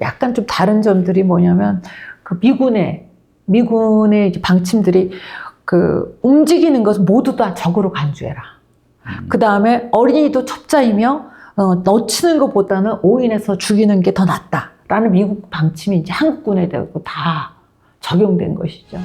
약간 좀 다른 점들이 뭐냐면 그 미군의 이제 방침들이 그 움직이는 것은 모두 다 적으로 간주해라. 그 다음에 어린이도 첩자이며 넣치는 것보다는 오인해서 죽이는 게 더 낫다라는 미국 방침이 이제 한국군에 대고 다 적용된 것이죠.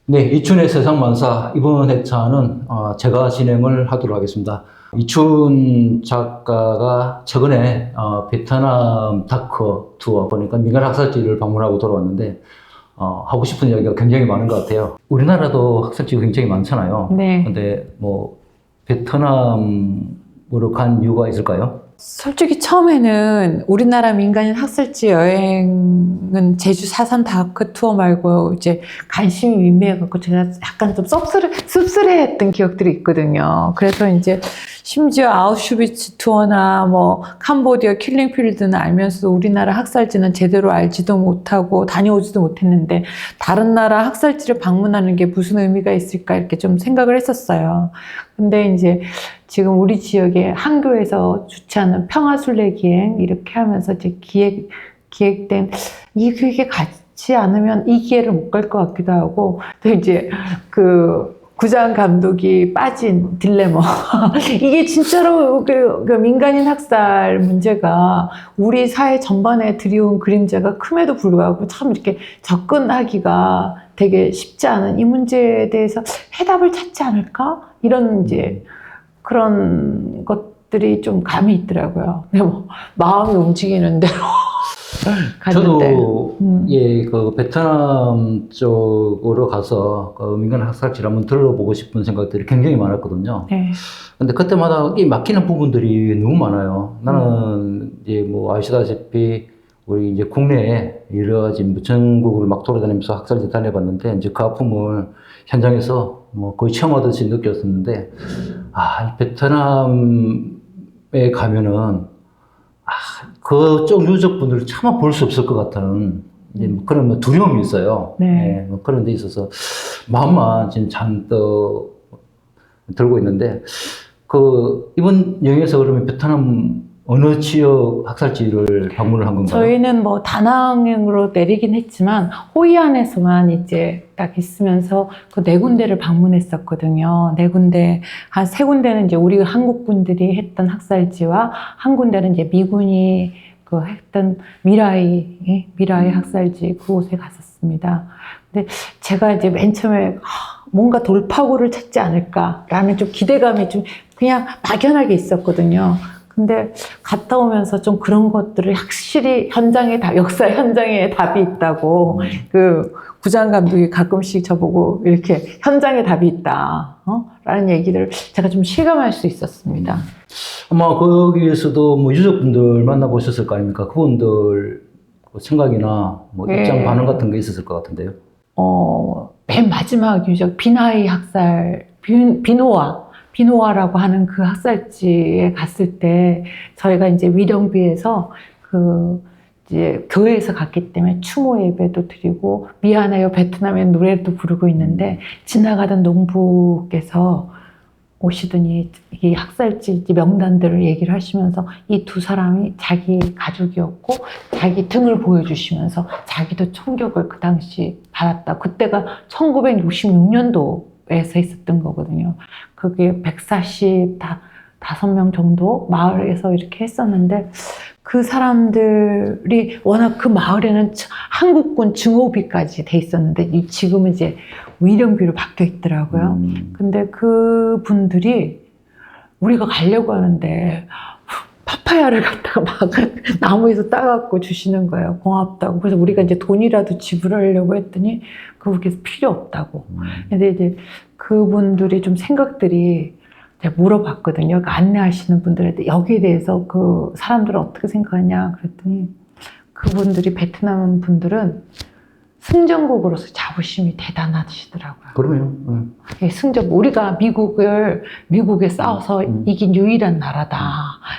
네, 이춘의 세상만사 이번 회차는 제가 진행을 하도록 하겠습니다. 이춘 작가가 최근에 베트남 다크 투어 보니까 민간 학살지를 방문하고 돌아왔는데 하고 싶은 이야기가 굉장히 많은 것 같아요. 우리나라도 학살지가 굉장히 많잖아요. 네. 근데 뭐 베트남으로 간 이유가 있을까요? 솔직히 처음에는 우리나라 민간인 학살지 여행은 제주 사산 다크 투어 말고 이제 관심이 미미해갖고 제가 약간 좀 씁쓸해했던 기억들이 있거든요. 그래서 이제 심지어 아우슈비츠 투어나 뭐 캄보디아 킬링필드는 알면서도 우리나라 학살지는 제대로 알지도 못하고 다녀오지도 못했는데 다른 나라 학살지를 방문하는 게 무슨 의미가 있을까 이렇게 좀 생각을 했었어요. 근데 이제 지금 우리 지역에 한교에서 주최하는 평화순례기행 이렇게 하면서 이제 기획된 이 기획에 같지 않으면 이 기회를 못 갈 것 같기도 하고 또 이제 그 구장 감독이 빠진 딜레마 이게 진짜로 그 민간인 학살 문제가 우리 사회 전반에 들이온 그림자가 큼에도 불구하고 참 이렇게 접근하기가 되게 쉽지 않은 이 문제에 대해서 해답을 찾지 않을까 이런 이제 그런 것들이 좀 감이 있더라고요. 근데 뭐 마음이 움직이는 대로 갔는데. 저도 예, 그 베트남 쪽으로 가서 그 민간 학살지를 한번 들러보고 싶은 생각들이 굉장히 많았거든요. 네. 근데 그때마다 이 막히는 부분들이 너무 많아요. 나는 이제 뭐 아시다시피 우리 이제 국내에 여러 가지 뭐 전국을 막 돌아다니면서 학살지 다녀봤는데 이제 그 아픔을 현장에서 뭐 거의 체험하듯이 느꼈었는데 이 베트남에 가면은 그쪽 유족분들을 차마 볼 수 없을 것 같은 이제 뭐 그런 뭐 두려움이 있어요. 네. 네, 뭐 그런 데 있어서 마음만 지금 잔뜩 들고 있는데 이번 여행에서 그러면 베트남 어느 지역 학살지를 방문을 한 건가요? 저희는 뭐 다낭으로 내리긴 했지만 호이안에서만 이제 딱 있으면서 그 네 군데를 방문했었거든요. 네 군데, 한 세 군데는 이제 우리 한국 분들이 했던 학살지와 한 군데는 이제 미군이 그 했던 미라이 학살지 그곳에 갔었습니다. 근데 제가 이제 맨 처음에 뭔가 돌파구를 찾지 않을까라는 좀 기대감이 좀 그냥 막연하게 있었거든요. 근데 갔다 오면서 좀 그런 것들을 확실히 역사 현장에 답이 있다고 그 구장 감독이 가끔씩 저보고 이렇게 현장에 답이 있다, 라는 얘기를 제가 좀 실감할 수 있었습니다. 아마 거기에서도 뭐 유족분들 만나보셨을 거 아닙니까? 그분들 생각이나 뭐 입장 반응 같은 게 있었을 것 같은데요. 맨 마지막 유적 비나이 학살, 비노아라고 하는 그 학살지에 갔을 때 저희가 이제 위령비에서 이제 교회에서 갔기 때문에 추모 예배도 드리고 미안해요 베트남의 노래도 부르고 있는데 지나가던 농부께서 오시더니 이 학살지 명단들을 얘기를 하시면서 이 두 사람이 자기 가족이었고 자기 등을 보여주시면서 자기도 총격을 그 당시 받았다. 그때가 1966년도에서 있었던 거거든요. 그게 145명 정도 마을에서 이렇게 했었는데 그 사람들이 워낙 그 마을에는 한국군 증오비까지 돼 있었는데 지금은 이제 위령비로 바뀌어 있더라고요. 근데 그 분들이 우리가 가려고 하는데 파파야를 갖다가 막 나무에서 따갖고 주시는 거예요. 고맙다고. 그래서 우리가 이제 돈이라도 지불하려고 했더니 그분께서 필요 없다고. 근데 이제 그분들이 좀 생각들이 제가 물어봤거든요. 그러니까 안내하시는 분들한테 여기에 대해서 그 사람들은 어떻게 생각하냐 그랬더니 그분들이 베트남 분들은 승전국으로서 자부심이 대단하시더라고요. 그러면 우리가 미국에 싸워서 이긴 유일한 나라다.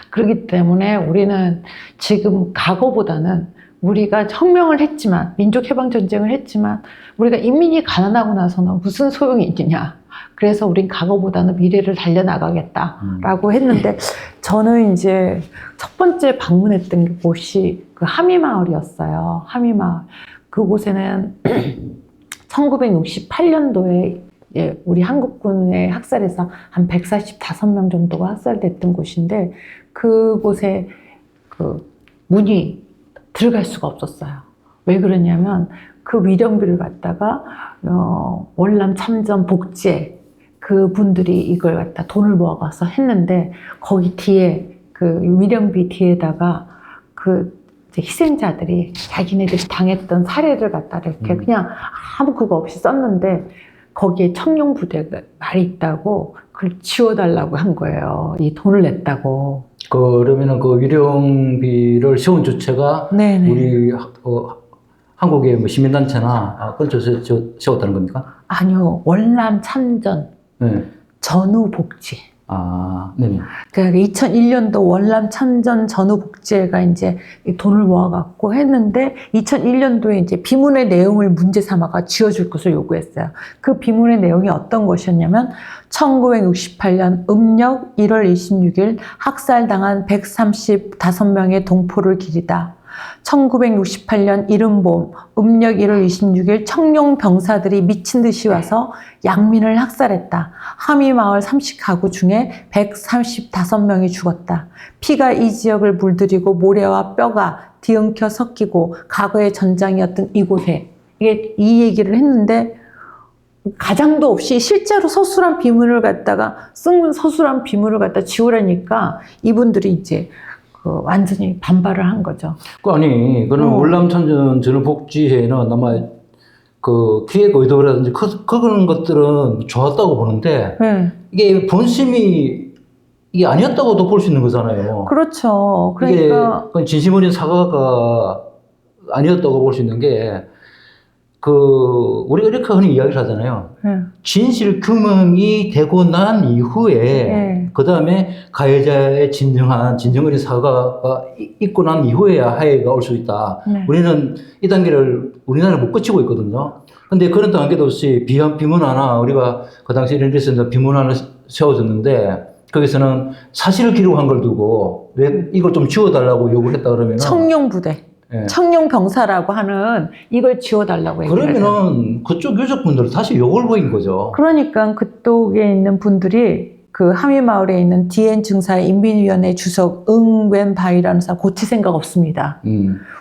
그렇기 때문에 우리는 지금 과거보다는 우리가 혁명을 했지만, 민족해방전쟁을 했지만, 우리가 인민이 가난하고 나서는 무슨 소용이 있느냐. 그래서 우린 과거보다는 미래를 달려나가겠다라고 했는데, 저는 이제 첫 번째 방문했던 곳이 그 함의마을이었어요. 함의마을. 그곳에는 1968년도에 우리 한국군의 학살에서 한 145명 정도가 학살됐던 곳인데, 그곳에 그 문이 들어갈 수가 없었어요. 왜 그러냐면 그 위령비를 갖다가 월남 참전 복제 그분들이 이걸 갖다 돈을 모아가서 했는데, 거기 뒤에 그 위령비 뒤에다가 그 이제 희생자들이 자기네들이 당했던 사례를 갖다 이렇게 그냥 아무 그거 없이 썼는데, 거기에 청룡부대가 말이 있다고 그걸 지워달라고 한 거예요. 이 돈을 냈다고. 그러면은 그 위령비를 세운 주체가 네네. 우리 한국의 뭐 시민단체나 그런 쪽에서 세웠다는 겁니까? 아니요, 월남 참전 네. 전후 복지. 아, 네. 그러니까 2001년도 월남 참전 전후 복지회가 이제 이 돈을 모아갖고 했는데, 2001년도에 이제 비문의 내용을 문제 삼아가 지어줄 것을 요구했어요. 그 비문의 내용이 어떤 것이었냐면, 1968년 음력 1월 26일 학살당한 135명의 동포를 기리다. 1968년 이른봄 음력 1월 26일 청룡 병사들이 미친 듯이 와서 양민을 학살했다. 함의마을 30가구 중에 135명이 죽었다. 피가 이 지역을 물들이고 모래와 뼈가 뒤엉켜 섞이고 과거의 전장이었던 이곳에, 이게 이 얘기를 했는데, 가장도 없이 실제로 서술한 비문을 갖다가 쓴 서술한 비문을 갖다 지우라니까 이분들이 이제 완전히 반발을 한 거죠. 아니, 그는 월남 참전 전후 복지회는 아마 그 기획 의도라든지 그런 것들은 좋았다고 보는데, 네. 이게 본심이 이게 아니었다고도 볼 수 있는 거잖아요. 그렇죠. 그러니까 이게 진심 어린 사과가 아니었다고 볼 수 있는 게, 우리가 이렇게 흔히 이야기를 하잖아요. 진실 규명이 되고 난 이후에, 그 다음에 가해자의 진정 어린 사과가 있고 난 이후에야 하해가 올 수 있다. 우리는 이 단계를 우리나라는 못 거치고 있거든요. 근데 그런 단계도 없이 비문 하나, 우리가 그 당시 랜드에서 비문 하나 세워졌는데, 거기서는 사실을 기록한 걸 두고 왜 이걸 좀 지워달라고 요구를 했다 그러면 청룡부대. 네. 청룡병사라고 하는 이걸 지워달라고 얘기를 그러면은 하잖아요. 그쪽 유족분들은 다시 욕을 보인 거죠. 그러니까 그쪽에 있는 분들이 그 함의마을에 있는 DN 증사 인민위원회 주석 응웬바이라는 사람 고칠 생각 없습니다.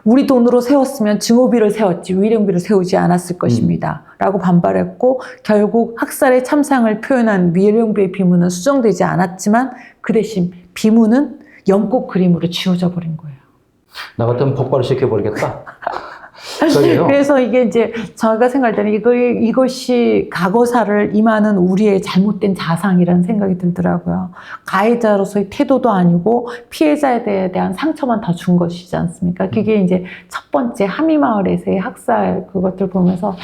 우리 돈으로 세웠으면 증오비를 세웠지 위령비를 세우지 않았을 것입니다. 라고 반발했고, 결국 학살의 참상을 표현한 위령비의 비문은 수정되지 않았지만 그 대신 비문은 연꽃 그림으로 지워져 버린 거예요. 나 같으면 폭발을 시켜버리겠다. 그래서 이게 이제 저희가 생각할 때는 이것이 과거사를 임하는 우리의 잘못된 자상이라는 생각이 들더라고요. 가해자로서의 태도도 아니고 피해자에 대한 상처만 더 준 것이지 않습니까? 그게 이제 첫 번째 함의마을에서의 학살 그것들 보면서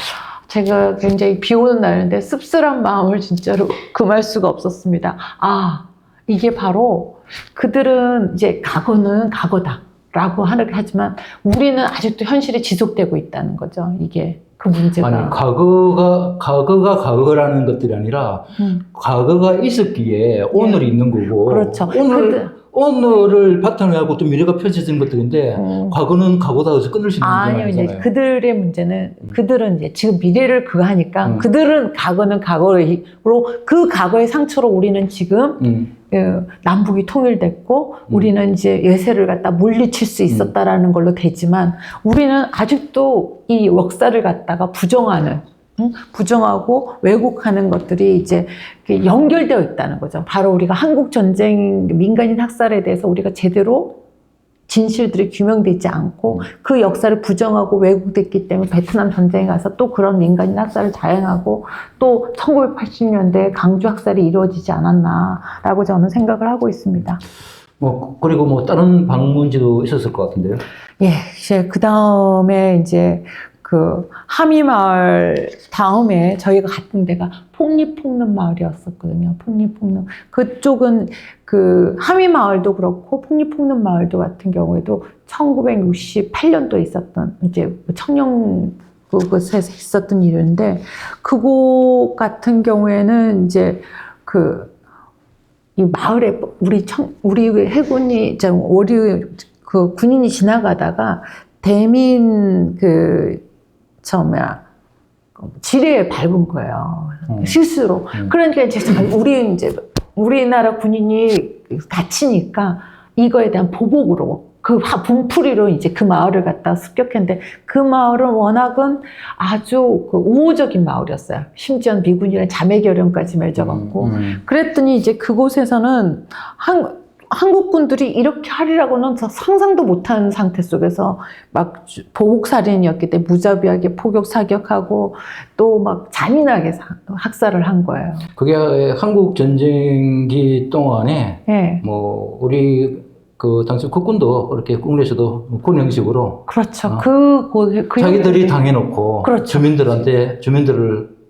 제가 굉장히 비 오는 날인데 씁쓸한 마음을 진짜로 금할 수가 없었습니다. 아, 이게 바로 그들은 이제 과거는 과거다. 라고 하지만 우리는 아직도 현실이 지속되고 있다는 거죠. 이게 그 문제가. 아니, 과거가 과거라는 것들이 아니라 과거가 있었기에 오늘이 있는 거고. 그렇죠. 오늘을 바탕으로 하고 또 미래가 펼쳐지는 것들인데 과거는 과거다 해서 끊을 수 있는 문제는 아니잖아요. 이제 그들의 문제는 그들은 이제 지금 미래를 그거 하니까 그들은 과거는 과거로 그 과거의 상처로 우리는 지금 남북이 통일됐고 우리는 이제 예세를 갖다 물리칠 수 있었다라는 걸로 되지만 우리는 아직도 이 역사를 갖다가 부정하고 왜곡하는 것들이 이제 연결되어 있다는 거죠. 바로 우리가 한국 전쟁 민간인 학살에 대해서 우리가 제대로 진실들이 규명되지 않고 그 역사를 부정하고 왜곡됐기 때문에 베트남 전쟁에 가서 또 그런 민간인 학살을 자행하고 또 1980년대 강주 학살이 이루어지지 않았나라고 저는 생각을 하고 있습니다. 그리고 다른 방문지도 있었을 것 같은데요. 예, 이제 그 다음에 이제 그 함의마을 다음에 저희가 갔던 데가 폭립폭릉마을이었었거든요. 폭립폭릉. 그쪽은 그 함의마을도 그렇고 폭립폭릉마을도 같은 경우에도 1968년도에 있었던 이제 청년 그곳에서 있었던 일인데 그곳 같은 경우에는 이제 이 마을에 우리 해군이 우리 그 군인이 지나가다가 대민 지뢰에 밟은 거예요. 실수로. 그러니까 이제 우리나라 군인이 다치니까 이거에 대한 보복으로 분풀이로 이제 그 마을을 갖다 습격했는데 그 마을은 워낙은 아주 우호적인 마을이었어요. 심지어 미군이랑 자매결연까지 맺어갖고. 그랬더니 이제 그곳에서는 한국군들이 이렇게 하리라고는 상상도 못한 상태 속에서 막 보복살인이었기 때문에 무자비하게 포격 사격하고 또 막 잔인하게 학살을 한 거예요. 그게 한국 전쟁기 동안에 네. 뭐 우리 그 당시 국군도 이렇게 국내에서도 군 형식으로 그렇죠. 자기들이 당해놓고 그렇죠.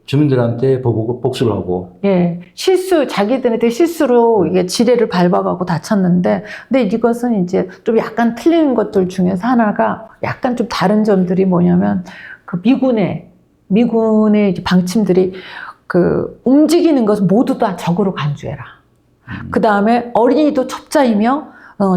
주민들한테 복수를 하고. 예. 자기들한테 실수로 이게 지뢰를 밟아가고 다쳤는데, 근데 이것은 이제 좀 약간 틀린 것들 중에서 하나가 약간 좀 다른 점들이 뭐냐면, 그 미군의 이제 방침들이 움직이는 것은 모두 다 적으로 간주해라. 그 다음에 어린이도 첩자이며,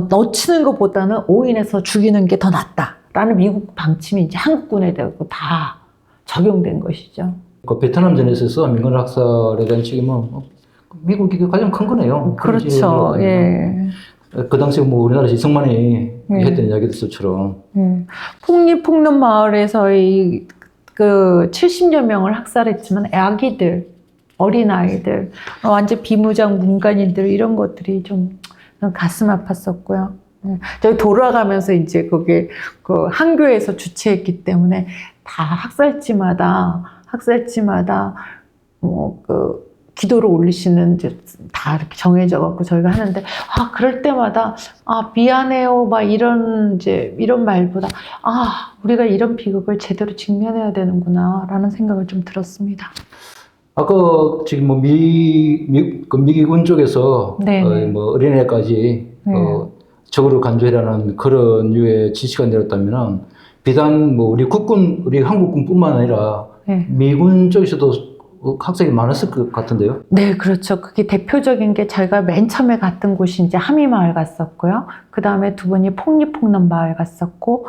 넣치는 것보다는 오인해서 죽이는 게 더 낫다라는 미국 방침이 이제 한국군에 대고 다 적용된 것이죠. 그 베트남전에 있어서 민간 학살에 대한 책임은 미국이 가장 큰 거네요. 그렇죠. 예. 그 당시 뭐 우리나라에서 이승만이 예. 했던 이야기들처럼. 예. 폭립폭릉마을에서의 70여 명을 학살했지만 아기들, 어린아이들, 완전 비무장 민간인들 이런 것들이 좀 가슴 아팠었고요. 저희 돌아가면서 이제 거기 한교에서 주최했기 때문에 다 학살지마다 기도를 올리시는 이제 다 이렇게 정해져 갖고 저희가 하는데 그럴 때마다 미안해요 막 이런 말보다 우리가 이런 비극을 제대로 직면해야 되는구나라는 생각을 좀 들었습니다. 아까 지금 뭐 미기군 쪽에서 뭐 어린애까지 적으로 간주해라는 그런 류의 지시가 내렸다면은 비단 뭐 우리 한국군뿐만 아니라 미군 쪽에서도 학생이 많았을 것 같은데요? 네, 그렇죠. 그게 대표적인 게 저희가 맨 처음에 갔던 곳이 이제 함의마을 갔었고요. 그 다음에 두 분이 폭립폭릉마을 갔었고,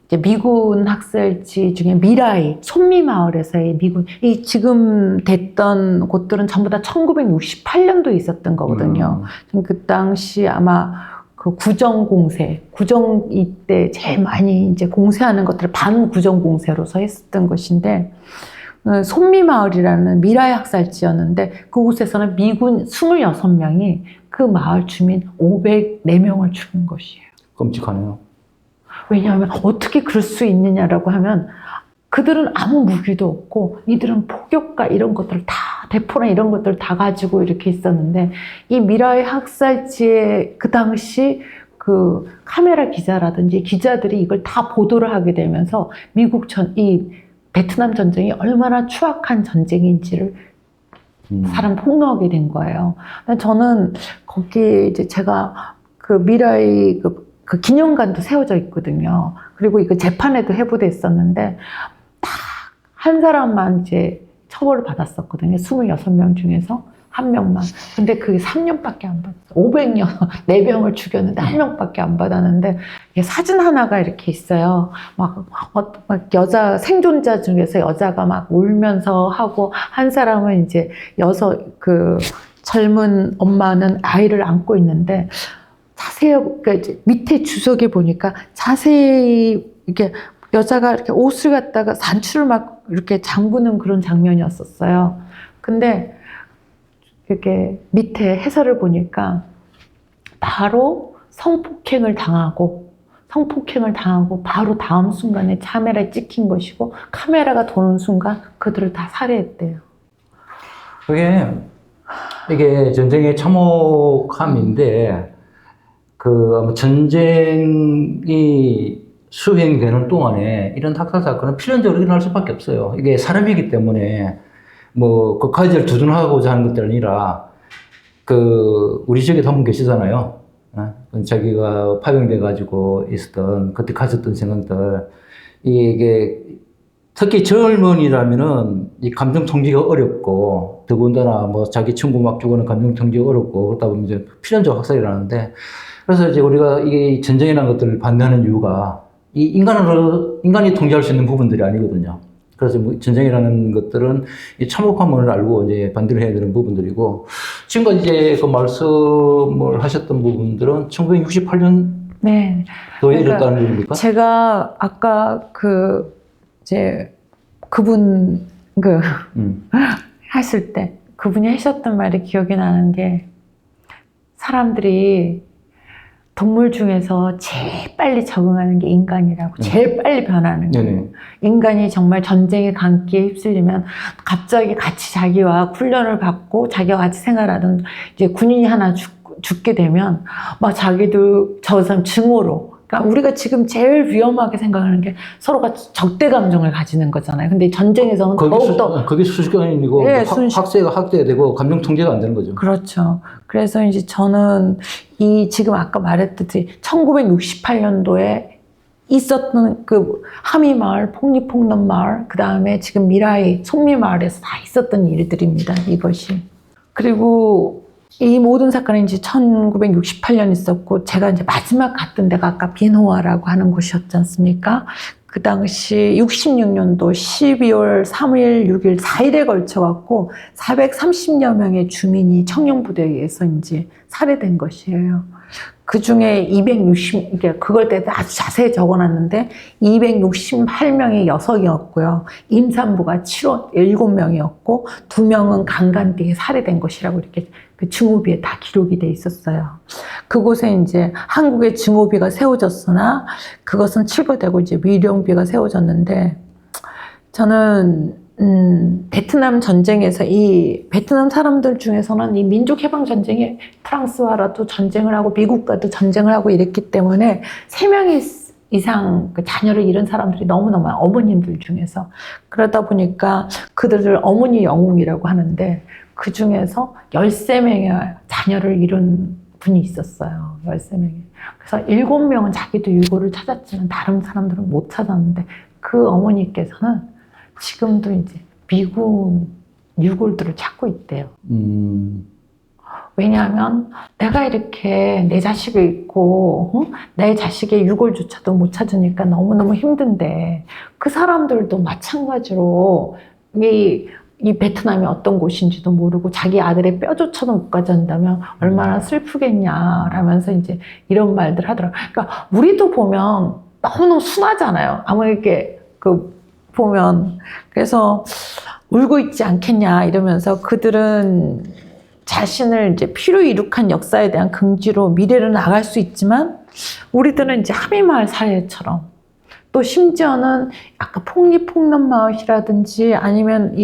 이제 미군 학살지 중에 미라이, 손미마을에서의 이 지금 됐던 곳들은 전부 다 1968년도에 있었던 거거든요. 그 당시 아마 구정 이때 제일 많이 이제 공세하는 것들을 반구정 공세로서 했었던 것인데, 손미마을이라는 미라이 학살지였는데, 그곳에서는 미군 26명이 그 마을 주민 504명을 죽인 것이에요. 끔찍하네요. 왜냐하면 어떻게 그럴 수 있느냐라고 하면 그들은 아무 무기도 없고 이들은 폭격과 이런 것들을 다 대포나 이런 것들을 다 가지고 이렇게 있었는데 이 미라이 학살지에 그 당시 카메라 기자라든지 기자들이 이걸 다 보도를 하게 되면서 이 베트남 전쟁이 얼마나 추악한 전쟁인지를 사람 폭로하게 된 거예요. 저는 거기 이제 제가 미라이 기념관도 세워져 있거든요. 그리고 이거 재판에도 회부돼 있었는데 딱 한 사람만 이제 처벌을 받았었거든요. 26명 중에서 한 명만. 근데 그게 3년밖에 안 받았어요. 500년, 4명을 죽였는데 한 명밖에 안 받았는데 이게 사진 하나가 이렇게 있어요. 막 생존자 중에서 여자가 막 울면서 하고 한 사람은 이제 젊은 엄마는 아이를 안고 있는데 자세히, 그러니까 밑에 주석에 보니까 자세히 이렇게 여자가 이렇게 옷을 갖다가 단추를 막 이렇게 잠그는 그런 장면이었었어요. 근데 이렇게 밑에 해설을 보니까 바로 성폭행을 당하고 바로 다음 순간에 카메라에 찍힌 것이고 카메라가 도는 순간 그들을 다 살해했대요. 이게 전쟁의 참혹함인데 전쟁이 수행되는 동안에 이런 학살 사건은 필연적으로 일어날 수밖에 없어요. 이게 사람이기 때문에 뭐 그 가지를 두둔하고자 하는 것들이 아니라 우리 지역에도 한 분 계시잖아요. 자기가 파병돼 가지고 있었던 그때 가졌던 생각들 이게 특히 젊은이라면은 이 감정 통제가 어렵고 더군다나 뭐 자기 친구 막 죽어는 감정 통제가 어렵고 그러다 보면 이제 필연적 학살이 일어나는데 그래서 이제 우리가 이 전쟁이라는 것들을 반대하는 이유가 이 인간이 통제할 수 있는 부분들이 아니거든요. 그래서 뭐 전쟁이라는 것들은 이 참혹함을 알고 이제 반대를 해야 되는 부분들이고 지금까지 이제 그 말씀을 하셨던 부분들은 1968년 네. 도에 이랬다는 얘기입니까? 제가 아까 그분 했을 때 그분이 하셨던 말이 기억이 나는 게 사람들이 동물 중에서 제일 빨리 적응하는 게 인간이라고. 제일 빨리 변하는 거예요. 네네. 인간이 정말 전쟁의 간기에 휩쓸리면 갑자기 같이 자기와 훈련을 받고 자기와 같이 생활하던 이제 군인이 하나 죽게 되면 막 자기도 저 사람 증오로. 그러니까 우리가 지금 제일 위험하게 생각하는 게 서로가 적대 감정을 가지는 거잖아요. 근데 전쟁에서는 더욱더 그게 순식간이고 예, 학세가 확대되고 감정 통제가 안 되는 거죠. 그렇죠. 그래서 이제 저는 지금 아까 말했듯이 1968년도에 있었던 그 하미마을, 폭리폭넘마을, 그 다음에 지금 미라이 송미마을에서 다 있었던 일들입니다. 이것이. 그리고 이 모든 사건이 이제 1968년 있었고, 제가 이제 마지막 갔던 데가 아까 비노아라고 하는 곳이었지 않습니까? 그 당시 66년도 12월 3일, 6일, 4일에 걸쳐갖고 430여 명의 주민이 청룡부대에 의해서 이제 살해된 것이에요. 그 중에 그걸 때 아주 자세히 적어놨는데 268명이 여성이었고요. 임산부가 7명이었고 2명은 강간뒤에 살해된 것이라고 이렇게 그 증오비에 다 기록이 돼 있었어요. 그곳에 이제 한국의 증오비가 세워졌으나 그것은 철거되고 이제 위령비가 세워졌는데 저는 베트남 전쟁에서 이 베트남 사람들 중에서는 이 민족 해방 전쟁에 프랑스와라도 전쟁을 하고 미국과도 전쟁을 하고 이랬기 때문에 3명 이상 그 자녀를 잃은 사람들이 너무너무 많아요. 어머님들 중에서. 그러다 보니까 그들을 어머니 영웅이라고 하는데 그 중에서 13명의 자녀를 잃은 분이 있었어요. 13명이. 그래서 7명은 자기도 유골을 찾았지만 다른 사람들은 못 찾았는데 그 어머니께서는 지금도 이제 미군 유골들을 찾고 있대요. 왜냐하면 내가 이렇게 내 자식이 있고 내 자식의 유골조차도 못 찾으니까 너무너무 힘든데 그 사람들도 마찬가지로 이 베트남이 어떤 곳인지도 모르고 자기 아들의 뼈조차도 못 가져온다면 얼마나 슬프겠냐라면서 이제 이런 말들 하더라고요. 그러니까 우리도 보면 너무너무 순하잖아요. 아무 이렇게 보면. 그래서 울고 있지 않겠냐 이러면서 그들은 자신을 이제 피로 이룩한 역사에 대한 긍지로 미래를 나갈 수 있지만 우리들은 이제 하미마을 사례처럼 또 심지어는 아까 폭리폭넘마을이라든지 아니면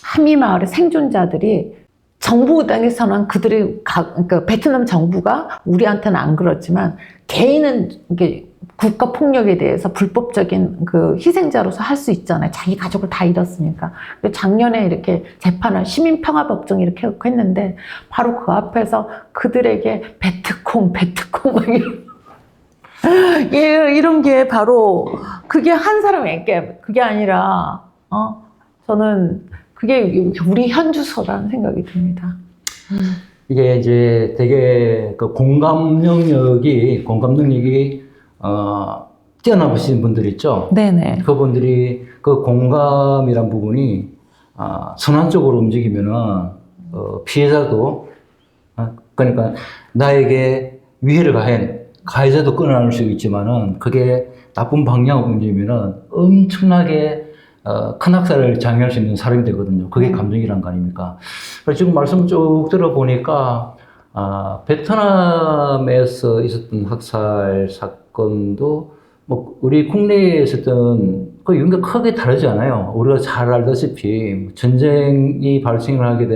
하미마을의 생존자들이 정부 땅에서는 그러니까 베트남 정부가 우리한테는 안 그렇지만 개인은 이게 국가 폭력에 대해서 불법적인 그 희생자로서 할 수 있잖아요. 자기 가족을 다 잃었으니까. 작년에 이렇게 재판을 시민평화법정 이렇게 했는데 바로 그 앞에서 그들에게 베트콩 이런 게 바로 그게 한 사람에게 그게 아니라 저는 그게 우리 현주소라는 생각이 듭니다. 이게 이제 되게 그 공감 능력이 뛰어나신 분들 있죠? 네네. 그분들이 그 공감이란 부분이 선한 쪽으로 움직이면은 피해자도 그러니까 나에게 위해를 가한 가해자도 끊어낼 수 있지만은 그게 나쁜 방향으로 움직이면은 엄청나게 큰 학살을 장려할 수 있는 사람이 되거든요. 그게 감정이란 거 아닙니까? 그래서 지금 말씀 쭉 들어보니까 베트남에서 있었던 학살 사건도 뭐 우리 국내에 있었던 그 유가 크게 다르지 않아요. 우리가 잘 알다시피 전쟁이 발발하게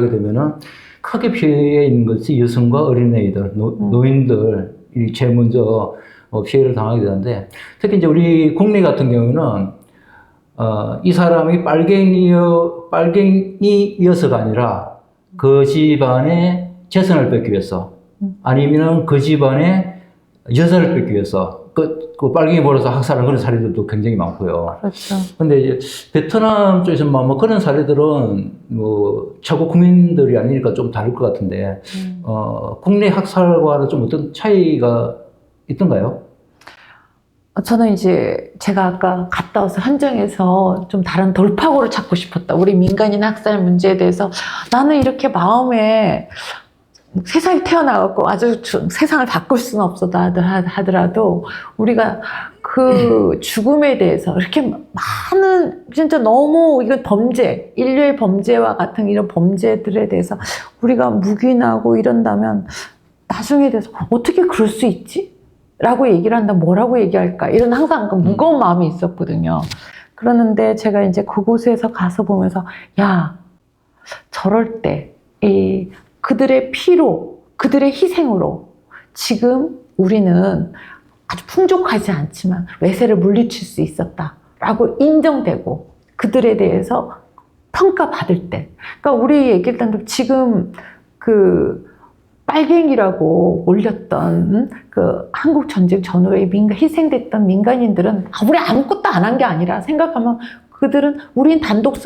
되면은 크게 피해 있는 것이 여성과 어린아이들, 노인들이 제일 먼저 피해를 당하게 되는데, 특히 이제 우리 국내 같은 경우는 이 사람이 빨갱이여서가 아니라 그 집안의 재산을 뺏기 위해서, 아니면 그 집안의 여자를 뺏기 위해서 그 빨갱이 벌어서 학살하는 그런 사례들도 굉장히 많고요. 그렇죠. 근데 이제 베트남 쪽에서 뭐 그런 사례들은 뭐 최고 국민들이 아니니까 좀 다를 것 같은데, 국내 학살과는 좀 어떤 차이가 있던가요? 저는 이제 제가 아까 갔다 와서 현장에서 좀 다른 돌파구를 찾고 싶었다. 우리 민간인 학살 문제에 대해서 나는 이렇게 마음에 세상에 태어나갖고 아주 세상을 바꿀 수는 없어도 하더라도 우리가 그 죽음에 대해서 이렇게 많은 진짜 너무 이건 범죄, 인류의 범죄와 같은 이런 범죄들에 대해서 우리가 묵인하고 이런다면 나중에 대해서 어떻게 그럴 수 있지? 라고 얘기를 한다. 뭐라고 얘기할까? 이런 항상 그 무거운 마음이 있었거든요. 그러는데 제가 이제 그곳에서 가서 보면서 야, 저럴 때 그들의 피로, 그들의 희생으로 지금 우리는 아주 풍족하지 않지만 외세를 물리칠 수 있었다라고 인정되고 그들에 대해서 평가받을 때. 그러니까 우리 얘기를 하면 지금 그 빨갱이라고 올렸던 그 한국 전쟁 전후에 희생됐던 민간인들은 우리 아무것도 안 한 게 아니라 생각하면 그들은 우린 단독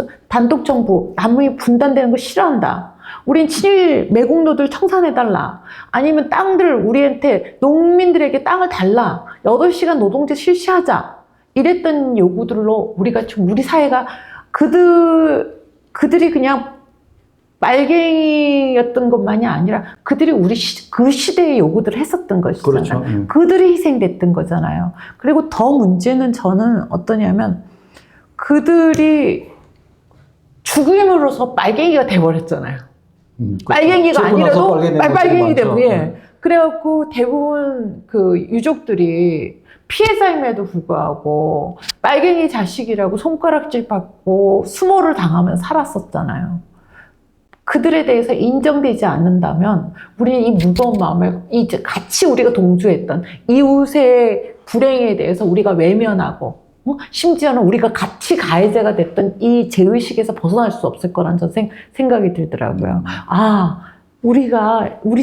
정부, 남북이 분단되는 거 싫어한다. 우린 친일 매국노들 청산해달라. 아니면 땅들 우리한테 농민들에게 땅을 달라. 8시간 노동제 실시하자. 이랬던 요구들로 우리가 좀 우리 사회가 그들이 그냥 빨갱이였던 것만이 아니라 그들이 그 시대의 요구들을 했었던 것이잖아요. 그렇죠. 그들이 희생됐던 거잖아요. 그리고 더 문제는 저는 어떠냐면 그들이 죽임으로써 빨갱이가 돼버렸잖아요. 빨갱이가 아니라도 빨갱이 되고, 예. 그래갖고 대부분 그 유족들이 피해자임에도 불구하고 빨갱이 자식이라고 손가락질 받고 수모를 당하면 살았었잖아요. 그들에 대해서 인정되지 않는다면 우리는 이 무거운 마음을 이제 같이 우리가 동조했던 이웃의 불행에 대해서 우리가 외면하고 심지어는 우리가 같이 가해자가 됐던 이 죄의식에서 벗어날 수 없을 거라는 저는 생각이 들더라고요. 아, 우리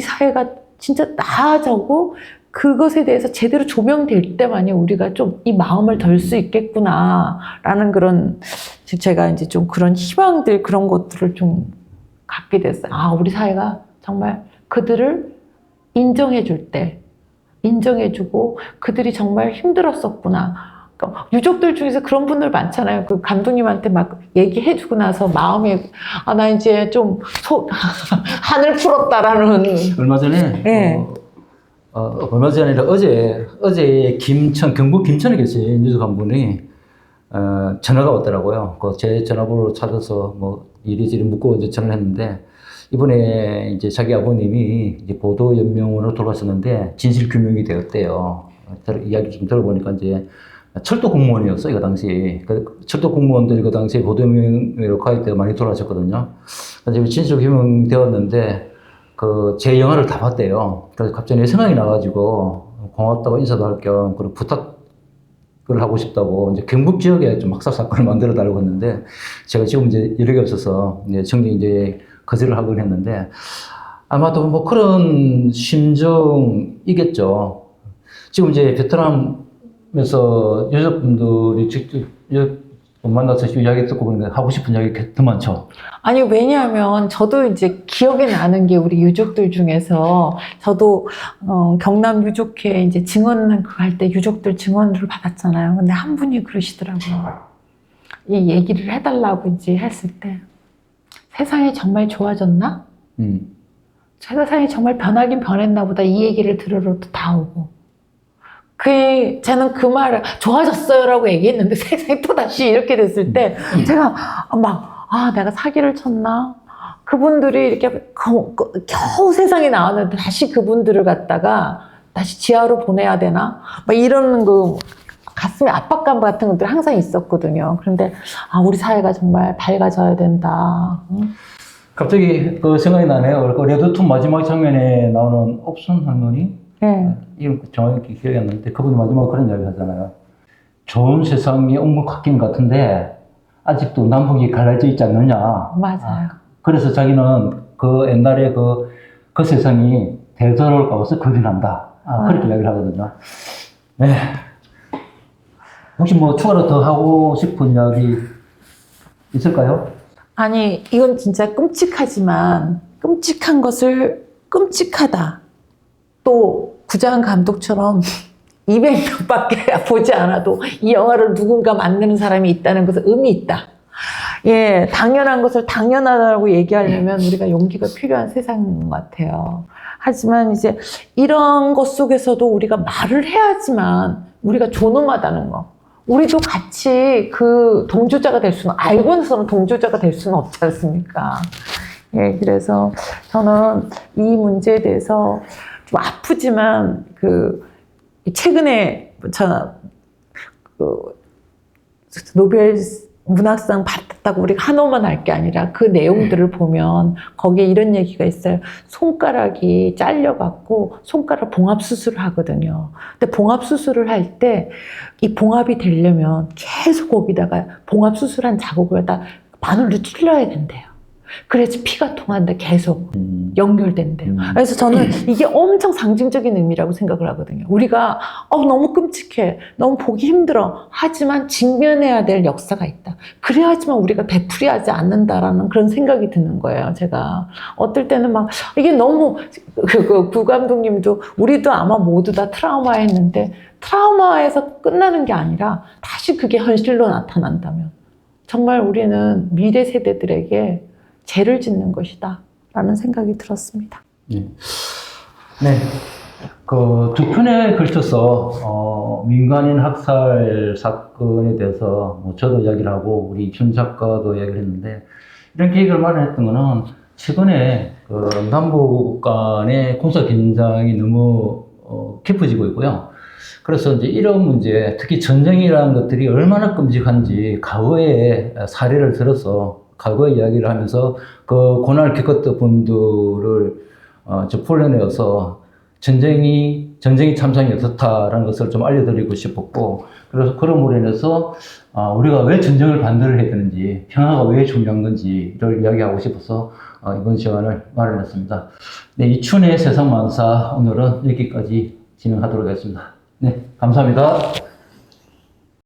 사회가 진짜 나아져고 그것에 대해서 제대로 조명될 때만이 우리가 좀 이 마음을 덜 수 있겠구나라는 그런 제가 이제 좀 그런 희망들 그런 것들을 좀 갖게 됐어요. 아, 우리 사회가 정말 그들을 인정해줄 때 인정해주고 그들이 정말 힘들었었구나. 그러니까 유족들 중에서 그런 분들 많잖아요. 그 감독님한테 막 얘기해주고 나서 마음에 나 이제 좀 한을 풀었다라는. 얼마 전에 네. 얼마 전에 아니라 어제 경북 김천에 계신 유족 한 분이 전화가 왔더라고요. 제 전화번호로 찾아서 뭐 이리저리 묻고 이제 전화를 했는데, 이번에 이제 자기 아버님이 이제 보도연명으로 돌아가셨는데 진실 규명이 되었대요. 이야기 좀 들어보니까 이제 철도 공무원이었어, 이거 당시. 철도 공무원들이 그 당시에 보도연명으로 가입돼 많이 돌아가셨거든요. 그래서 진실 규명 되었는데 제 영화를 다 봤대요. 그래서 갑자기 내 생각이 나가지고 고맙다고 인사도 할 겸 그런 부탁을 하고 싶다고 이제 경북 지역에 좀 학살 사건을 만들어 달라고 했는데, 제가 지금 이제 여력이 없어서 정리 이제 거절을 하곤 했는데, 아마도 뭐 그런 심정이겠죠. 지금 이제 베트남에서 유족분들이 직접 만나서 이야기 듣고 보니까 하고 싶은 이야기 더 많죠. 아니, 왜냐하면 저도 이제 기억에 나는 게 우리 유족들 중에서 저도 경남 유족회 이제 증언 할 때 유족들 증언을 받았잖아요. 근데 한 분이 그러시더라고요. 이 얘기를 해달라고 이제 했을 때 세상이 정말 좋아졌나? 세상이 정말 변하긴 변했나 보다. 이 얘기를 들으러 또 다 오고. 저는 그 말을 좋아졌어요라고 얘기했는데 세상이 또 다시 이렇게 됐을 때 제가 내가 사기를 쳤나? 그분들이 이렇게 겨우 세상에 나왔는데 다시 그분들을 갖다가 다시 지하로 보내야 되나? 막 이런 가슴에 압박감 같은 것들이 항상 있었거든요. 그런데 우리 사회가 정말 밝아져야 된다. 갑자기 그 생각이 나네요. 레드2 마지막 장면에 나오는 옥순 할머니? 네. 이름 정확히 기억이 안 나는데 그분이 마지막에 그런 이야기 하잖아요. 좋은 세상이 온 것 같긴 같은데 아직도 남북이 갈라져 있지 않느냐. 맞아요. 그래서 자기는 그 옛날에 그 세상이 대도를 가서 겁이 난다. 그렇게 이야기를 하거든요. 네. 혹시 뭐 추가로 더 하고 싶은 이야기 있을까요? 아니, 이건 진짜 끔찍하지만 끔찍한 것을 끔찍하다. 또 구자한 감독처럼 200명밖에 보지 않아도 이 영화를 누군가 만드는 사람이 있다는 것은 의미 있다. 예, 당연한 것을 당연하다고 얘기하려면 우리가 용기가 필요한 세상인 것 같아요. 하지만 이제 이런 것 속에서도 우리가 말을 해야지만 우리가 존엄하다는 거. 우리도 같이 그 동조자가 될 수는, 알고서는 동조자가 될 수는 없지 않습니까? 예, 그래서 저는 이 문제에 대해서 좀 아프지만 최근에 노벨 문학상 받았다고 우리가 한호만 할 게 아니라 그 내용들을 보면 거기에 이런 얘기가 있어요. 손가락이 잘려갖고 손가락 봉합 수술을 하거든요. 근데 봉합 수술을 할 때 이 봉합이 되려면 계속 거기다가 봉합 수술한 자국을 다 바늘로 찔러야 된대요. 그래야지 피가 통한다. 계속 연결된대요. 그래서 저는 이게 엄청 상징적인 의미라고 생각을 하거든요. 우리가 너무 끔찍해, 너무 보기 힘들어 하지만 직면해야 될 역사가 있다. 그래야지만 우리가 되풀이하지 않는다라는 그런 생각이 드는 거예요. 제가 어떨 때는 막 이게 너무 구 감독님도 우리도 아마 모두 다 트라우마했는데 트라우마에서 끝나는 게 아니라 다시 그게 현실로 나타난다면 정말 우리는 미래 세대들에게 죄를 짓는 것이다 라는 생각이 들었습니다. 네. 네. 두 편에 걸쳐서 민간인 학살 사건에 대해서 저도 이야기를 하고 우리 이춘 작가도 이야기를 했는데 이런 계획을 마련했던 거는 최근에 남북 간의 군사 긴장이 너무 깊어지고 있고요. 그래서 이제 이런 문제, 특히 전쟁이라는 것들이 얼마나 끔찍한지 과거의 사례를 들어서 과거 이야기를 하면서 그 고난을 겪었던 분들을 풀어내어서 전쟁이 참상이 어떻다라는 것을 좀 알려드리고 싶었고, 그래서 그럼으로 인해서 우리가 왜 전쟁을 반대를 해야 되는지, 평화가 왜 중요한 건지를 이야기하고 싶어서 이번 시간을 마련했습니다. 네, 이춘의 세상만사 오늘은 여기까지 진행하도록 하겠습니다. 네, 감사합니다.